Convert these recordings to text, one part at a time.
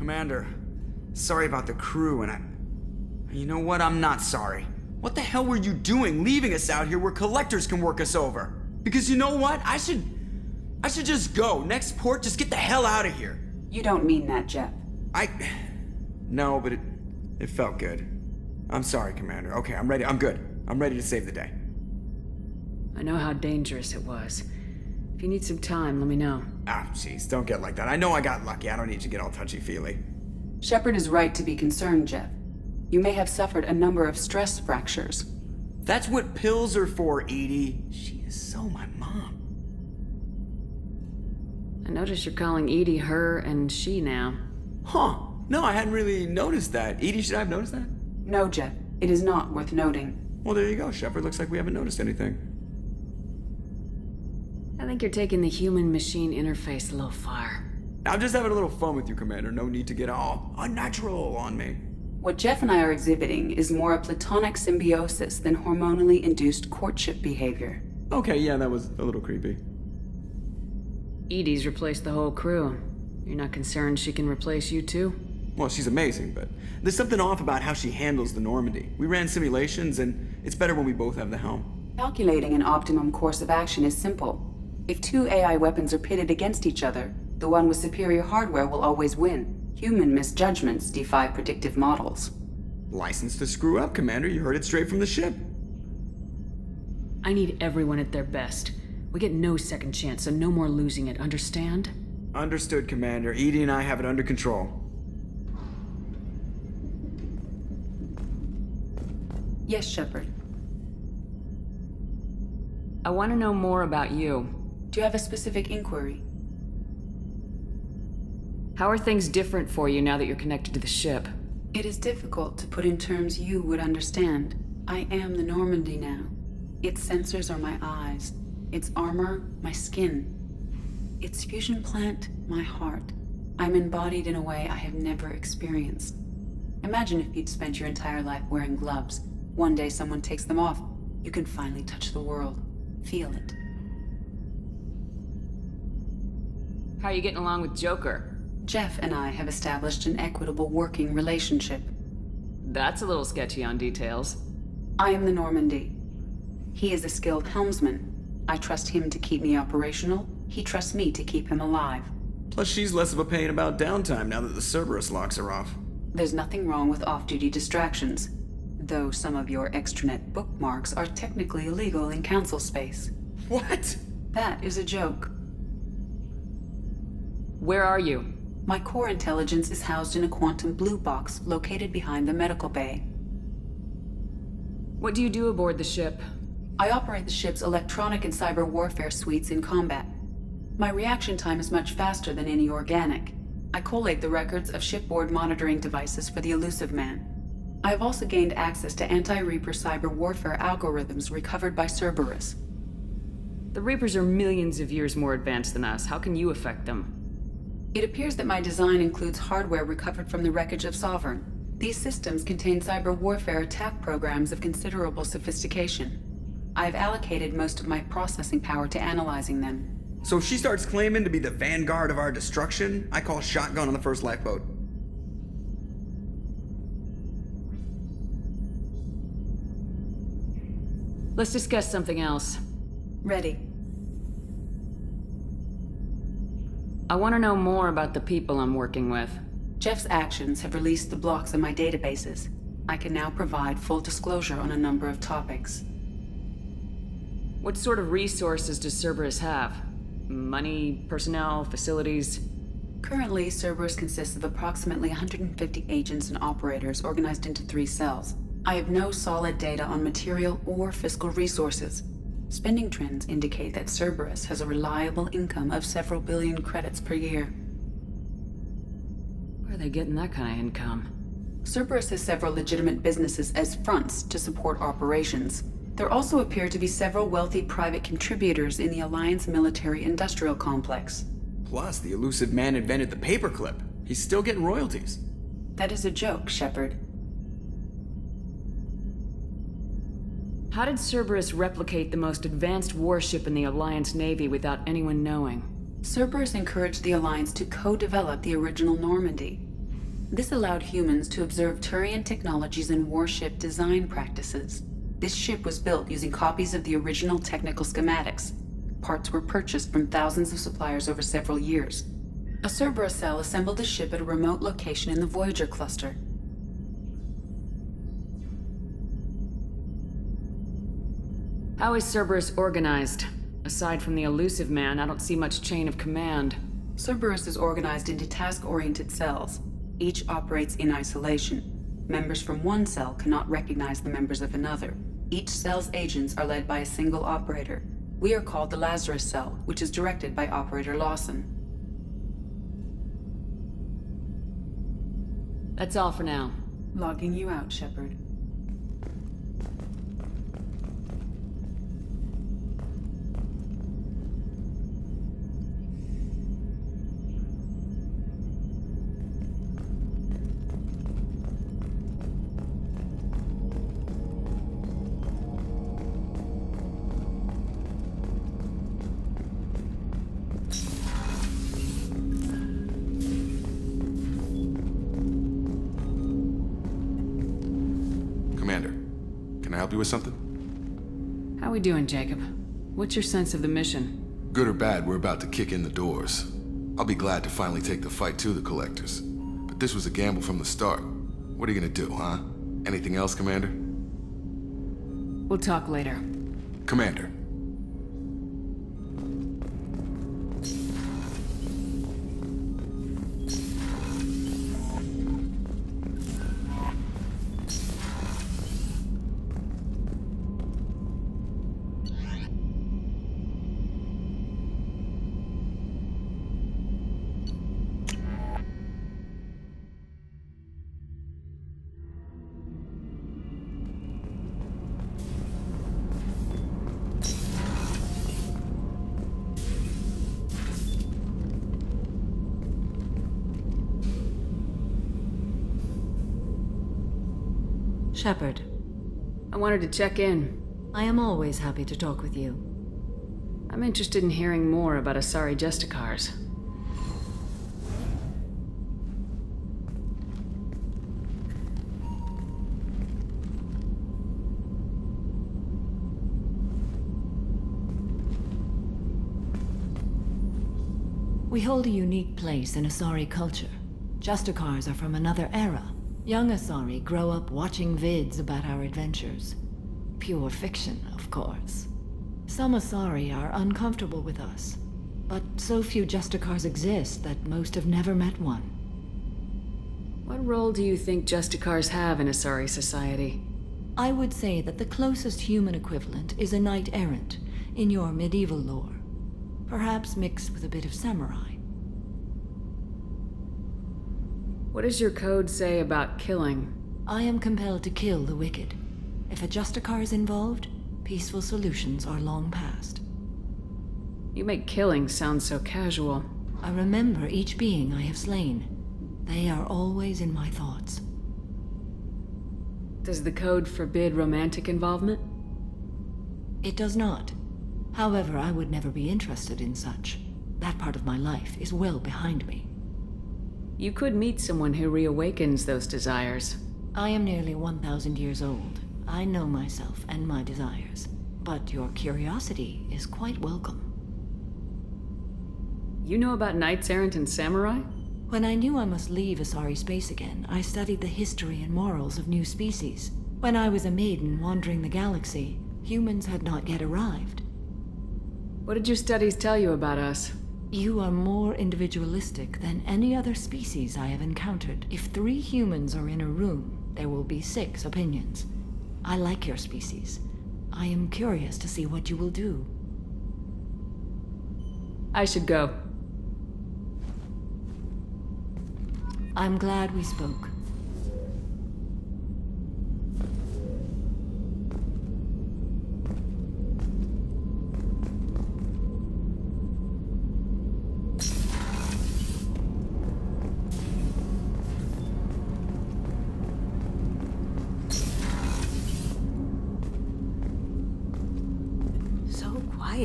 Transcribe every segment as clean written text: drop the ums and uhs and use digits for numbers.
Commander, sorry about the crew, You know what? I'm not sorry. What the hell were you doing leaving us out here where collectors can work us over? Because you know what? I should just go. Next port, just get the hell out of here. You don't mean that, Jeff. No, but it felt good. I'm sorry, Commander. Okay, I'm ready. I'm good. I'm ready to save the day. I know how dangerous it was. If you need some time, let me know. Jeez, don't get like that. I know I got lucky. I don't need to get all touchy-feely. Shepard is right to be concerned, Jeff. You may have suffered a number of stress fractures. That's what pills are for, Edie. She is so my mom. I notice you're calling Edie her and she now. Huh. No, I hadn't really noticed that. Edie, should I have noticed that? No, Jeff. It is not worth noting. Well, there you go, Shepard. Looks like we haven't noticed anything. I think you're taking the human-machine interface a little far. I'm just having a little fun with you, Commander. No need to get all unnatural on me. What Jeff and I are exhibiting is more a platonic symbiosis than hormonally induced courtship behavior. Okay, yeah, that was a little creepy. Edie's replaced the whole crew. You're not concerned she can replace you too? Well, she's amazing, but there's something off about how she handles the Normandy. We ran simulations, and it's better when we both have the helm. Calculating an optimum course of action is simple. If two AI weapons are pitted against each other, the one with superior hardware will always win. Human misjudgments defy predictive models. License to screw up, Commander. You heard it straight from the ship. I need everyone at their best. We get no second chance, so no more losing it, understand? Understood, Commander. Edie and I have it under control. Yes, Shepard. I want to know more about you. Do you have a specific inquiry? How are things different for you now that you're connected to the ship? It is difficult to put in terms you would understand. I am the Normandy now. Its sensors are my eyes. Its armor, my skin. Its fusion plant, my heart. I'm embodied in a way I have never experienced. Imagine if you'd spent your entire life wearing gloves. One day someone takes them off. You can finally touch the world. Feel it. How are you getting along with Joker? Jeff and I have established an equitable working relationship. That's a little sketchy on details. I am the Normandy. He is a skilled helmsman. I trust him to keep me operational. He trusts me to keep him alive. Plus, she's less of a pain about downtime now that the Cerberus locks her off. There's nothing wrong with off-duty distractions, though some of your extranet bookmarks are technically illegal in council space. What? That is a joke. Where are you? My core intelligence is housed in a quantum blue box located behind the medical bay. What do you do aboard the ship? I operate the ship's electronic and cyber warfare suites in combat. My reaction time is much faster than any organic. I collate the records of shipboard monitoring devices for the Elusive Man. I have also gained access to anti-Reaper cyber warfare algorithms recovered by Cerberus. The Reapers are millions of years more advanced than us. How can you affect them? It appears that my design includes hardware recovered from the wreckage of Sovereign. These systems contain cyber warfare attack programs of considerable sophistication. I have allocated most of my processing power to analyzing them. So if she starts claiming to be the vanguard of our destruction, I call shotgun on the first lifeboat. Let's discuss something else. Ready. I want to know more about the people I'm working with. Jeff's actions have released the blocks in my databases. I can now provide full disclosure on a number of topics. What sort of resources does Cerberus have? Money, personnel, facilities? Currently, Cerberus consists of approximately 150 agents and operators organized into 3 cells. I have no solid data on material or fiscal resources. Spending trends indicate that Cerberus has a reliable income of several billion credits per year. Where are they getting that kind of income? Cerberus has several legitimate businesses as fronts to support operations. There also appear to be several wealthy private contributors in the Alliance military-industrial complex. Plus, the Elusive Man invented the paperclip. He's still getting royalties. That is a joke, Shepard. How did Cerberus replicate the most advanced warship in the Alliance Navy without anyone knowing? Cerberus encouraged the Alliance to co-develop the original Normandy. This allowed humans to observe Turian technologies and warship design practices. This ship was built using copies of the original technical schematics. Parts were purchased from thousands of suppliers over several years. A Cerberus cell assembled the ship at a remote location in the Voyager cluster. How is Cerberus organized? Aside from the elusive man, I don't see much chain of command. Cerberus is organized into task-oriented cells. Each operates in isolation. Members from one cell cannot recognize the members of another. Each cell's agents are led by a single operator. We are called the Lazarus cell, which is directed by Operator Lawson. That's all for now. Logging you out, Shepard. Commander, can I help you with something? How we doing, Jacob? What's your sense of the mission? Good or bad, we're about to kick in the doors. I'll be glad to finally take the fight to the Collectors. But this was a gamble from the start. What are you gonna do, huh? Anything else, Commander? We'll talk later. Commander. Shepard, I wanted to check in. I am always happy to talk with you. I'm interested in hearing more about Asari Justicars. We hold a unique place in Asari culture. Justicars are from another era. Young Asari grow up watching vids about our adventures. Pure fiction, of course. Some Asari are uncomfortable with us, but so few Justicars exist that most have never met one. What role do you think Justicars have in Asari society? I would say that the closest human equivalent is a knight-errant in your medieval lore. Perhaps mixed with a bit of samurai. What does your code say about killing? I am compelled to kill the wicked. If a Justicar is involved, peaceful solutions are long past. You make killing sound so casual. I remember each being I have slain. They are always in my thoughts. Does the code forbid romantic involvement? It does not. However, I would never be interested in such. That part of my life is well behind me. You could meet someone who reawakens those desires. I am nearly 1,000 years old. I know myself and my desires. But your curiosity is quite welcome. You know about knights errant and samurai? When I knew I must leave Asari space again, I studied the history and morals of new species. When I was a maiden wandering the galaxy, humans had not yet arrived. What did your studies tell you about us? You are more individualistic than any other species I have encountered. If 3 humans are in a room, there will be 6 opinions. I like your species. I am curious to see what you will do. I should go. I'm glad we spoke.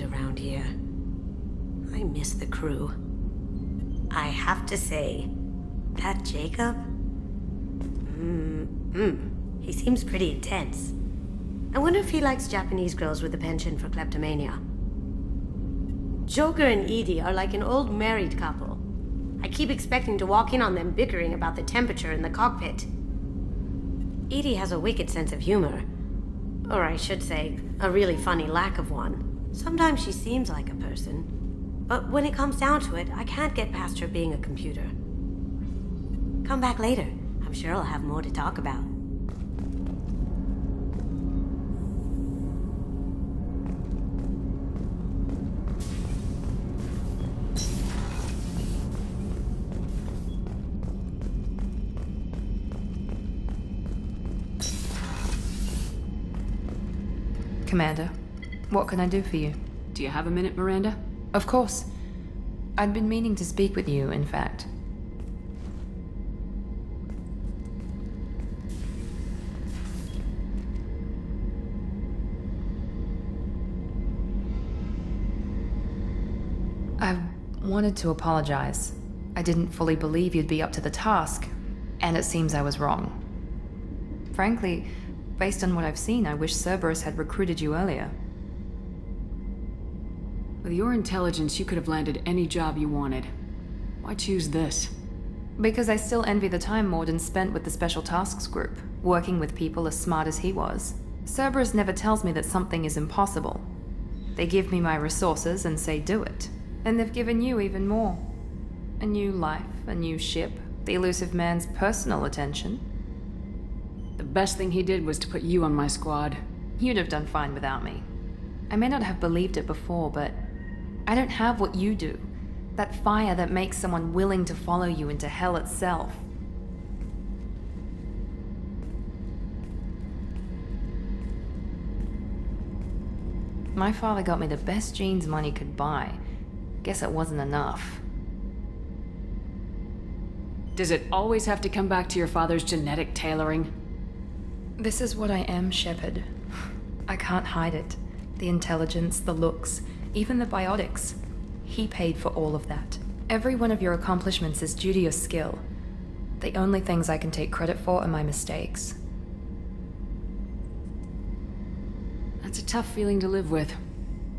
Around here. I miss the crew. I have to say, that Jacob, He seems pretty intense. I wonder if he likes Japanese girls with a penchant for kleptomania. Joker and Edie are like an old married couple. I keep expecting to walk in on them bickering about the temperature in the cockpit. Edie has a wicked sense of humor. Or I should say, a really funny lack of one. Sometimes she seems like a person. But when it comes down to it, I can't get past her being a computer. Come back later. I'm sure I'll have more to talk about. Commander, what can I do for you? Do you have a minute, Miranda? Of course. I'd been meaning to speak with you, in fact. I wanted to apologize. I didn't fully believe you'd be up to the task, and it seems I was wrong. Frankly, based on what I've seen, I wish Cerberus had recruited you earlier. With your intelligence, you could have landed any job you wanted. Why choose this? Because I still envy the time Morden spent with the Special Tasks Group, working with people as smart as he was. Cerberus never tells me that something is impossible. They give me my resources and say do it. And they've given you even more. A new life, a new ship, the elusive man's personal attention. The best thing he did was to put you on my squad. You'd have done fine without me. I may not have believed it before, but I don't have what you do. That fire that makes someone willing to follow you into hell itself. My father got me the best jeans money could buy. Guess it wasn't enough. Does it always have to come back to your father's genetic tailoring? This is what I am, Shepard. I can't hide it. The intelligence, the looks, even the biotics. He paid for all of that. Every one of your accomplishments is due to your skill. The only things I can take credit for are my mistakes. That's a tough feeling to live with.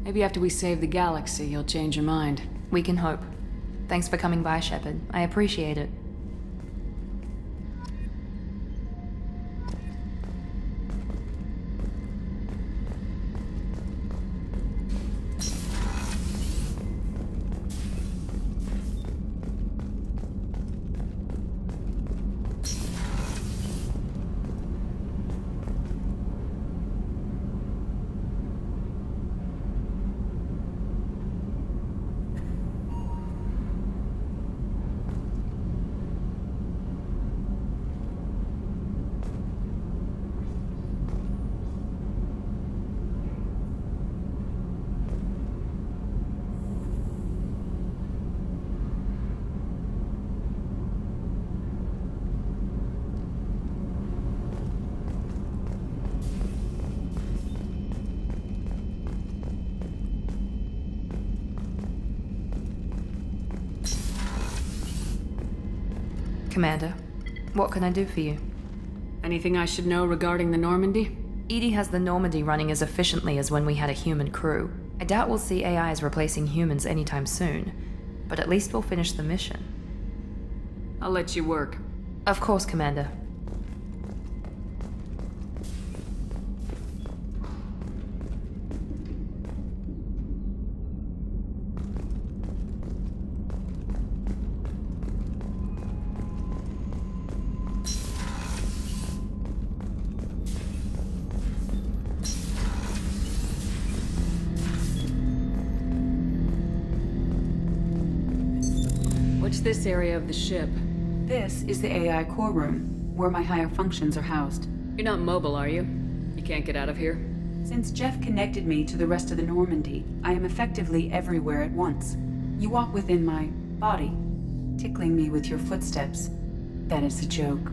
Maybe after we save the galaxy, you'll change your mind. We can hope. Thanks for coming by, Shepard. I appreciate it. Commander, what can I do for you? Anything I should know regarding the Normandy? Edie has the Normandy running as efficiently as when we had a human crew. I doubt we'll see AIs replacing humans anytime soon, but at least we'll finish the mission. I'll let you work. Of course, Commander. What's this area of the ship? This is the AI core room, where my higher functions are housed. You're not mobile, are you? You can't get out of here? Since Jeff connected me to the rest of the Normandy, I am effectively everywhere at once. You walk within my body, tickling me with your footsteps. That is a joke.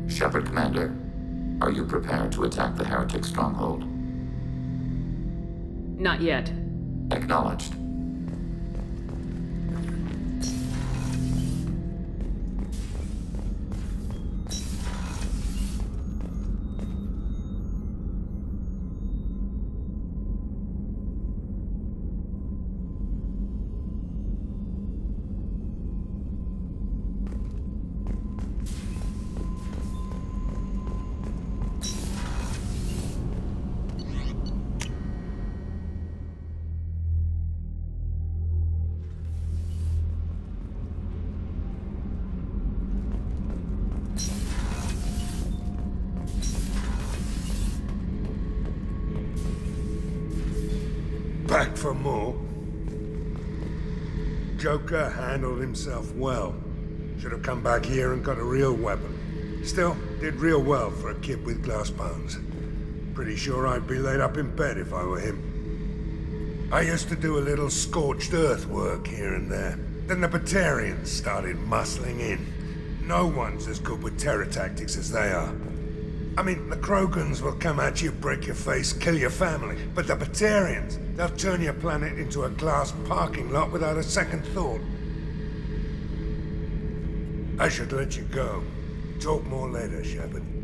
Shepard, Commander, are you prepared to attack the heretic stronghold? Not yet. Acknowledged. for more. Joker handled himself well. Should have come back here and got a real weapon. Still, did real well for a kid with glass bones. Pretty sure I'd be laid up in bed if I were him. I used to do a little scorched earth work here and there. Then the Batarians started muscling in. No one's as good with terror tactics as they are. I mean, the Krogans will come at you, break your face, kill your family. But the Batarians, they'll turn your planet into a glass parking lot without a second thought. I should let you go. Talk more later, Shepard.